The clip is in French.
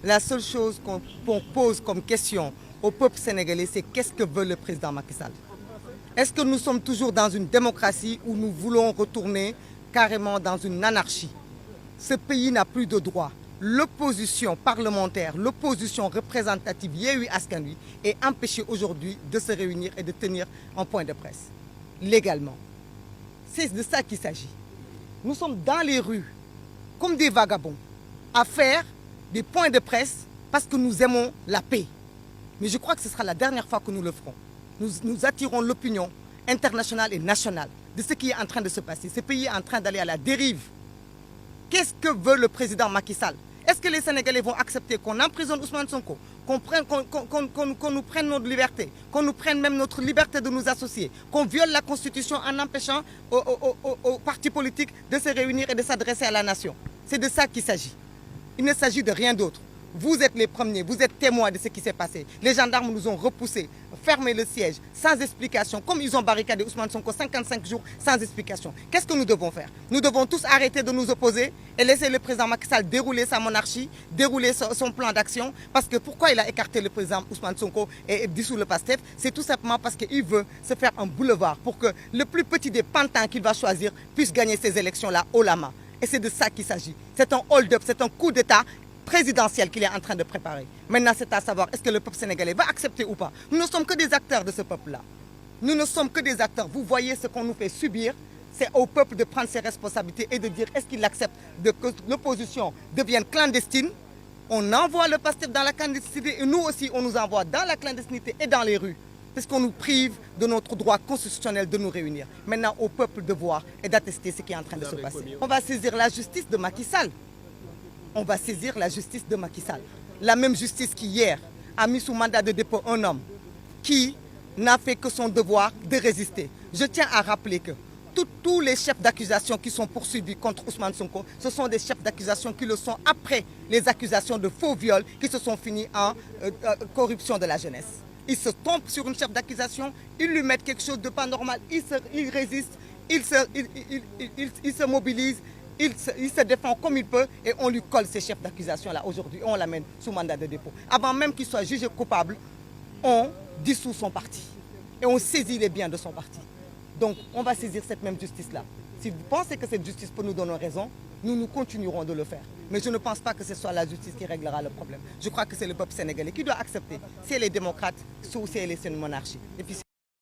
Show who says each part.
Speaker 1: La seule chose qu'on pose comme question au peuple sénégalais, c'est qu'est-ce que veut le président Macky Sall? Est-ce que nous sommes toujours dans une démocratie ou nous voulons retourner carrément dans une anarchie? Ce pays n'a plus de droits. L'opposition parlementaire, l'opposition représentative Yewwi Askan Wi est empêchée aujourd'hui de se réunir et de tenir un point de presse, légalement. C'est de ça qu'il s'agit. Nous sommes dans les rues, comme des vagabonds, à faire des points de presse parce que nous aimons la paix. Mais je crois que ce sera la dernière fois que nous le ferons. Nous attirons l'opinion internationale et nationale de ce qui est en train de se passer. Ce pays est en train d'aller à la dérive. Qu'est-ce que veut le président Macky Sall? Est-ce que les Sénégalais vont accepter qu'on emprisonne Ousmane Sonko, qu'on nous prenne notre liberté, qu'on nous prenne même notre liberté de nous associer, qu'on viole la Constitution en empêchant aux partis politiques de se réunir et de s'adresser à la nation? C'est de ça qu'il s'agit. Il ne s'agit de rien d'autre. Vous êtes les premiers, vous êtes témoins de ce qui s'est passé. Les gendarmes nous ont repoussés, fermé le siège, sans explication, comme ils ont barricadé Ousmane Sonko 55 jours sans explication. Qu'est-ce que nous devons faire? Nous devons tous arrêter de nous opposer et laisser le président Macky Sall dérouler sa monarchie, dérouler son plan d'action. Parce que pourquoi il a écarté le président Ousmane Sonko et dissous le PASTEF? C'est tout simplement parce qu'il veut se faire un boulevard pour que le plus petit des pantins qu'il va choisir puisse gagner ces élections-là haut la main. Et c'est de ça qu'il s'agit. C'est un hold-up, c'est un coup d'État présidentiel qu'il est en train de préparer. Maintenant, c'est à savoir, est-ce que le peuple sénégalais va accepter ou pas? Nous ne sommes que des acteurs de ce peuple-là. Nous ne sommes que des acteurs. Vous voyez ce qu'on nous fait subir. C'est au peuple de prendre ses responsabilités et de dire est-ce qu'il accepte que l'opposition devienne clandestine? On envoie le PASTEF dans la clandestinité et nous aussi, on nous envoie dans la clandestinité et dans les rues. Parce qu'on nous prive de notre droit constitutionnel de nous réunir. Maintenant, au peuple de voir et d'attester ce qui est en train de se passer. On va saisir la justice de Macky Sall. On va saisir la justice de Macky Sall. La même justice qui, hier, a mis sous mandat de dépôt un homme qui n'a fait que son devoir de résister. Je tiens à rappeler que tous les chefs d'accusation qui sont poursuivis contre Ousmane Sonko, ce sont des chefs d'accusation qui le sont après les accusations de faux viol qui se sont finis en corruption de la jeunesse. Ils se tombent sur une chef d'accusation, ils lui mettent quelque chose de pas normal, il résiste, il se mobilise, il se défend comme il peut et on lui colle ces chefs d'accusation-là aujourd'hui. On l'amène sous mandat de dépôt. Avant même qu'il soit jugé coupable, on dissout son parti et on saisit les biens de son parti. Donc on va saisir cette même justice-là. Si vous pensez que cette justice peut nous donner raison, nous continuerons de le faire. Mais je ne pense pas que ce soit la justice qui réglera le problème. Je crois que c'est le peuple sénégalais qui doit accepter si elle est démocrate ou si elle est une monarchie. Et puis,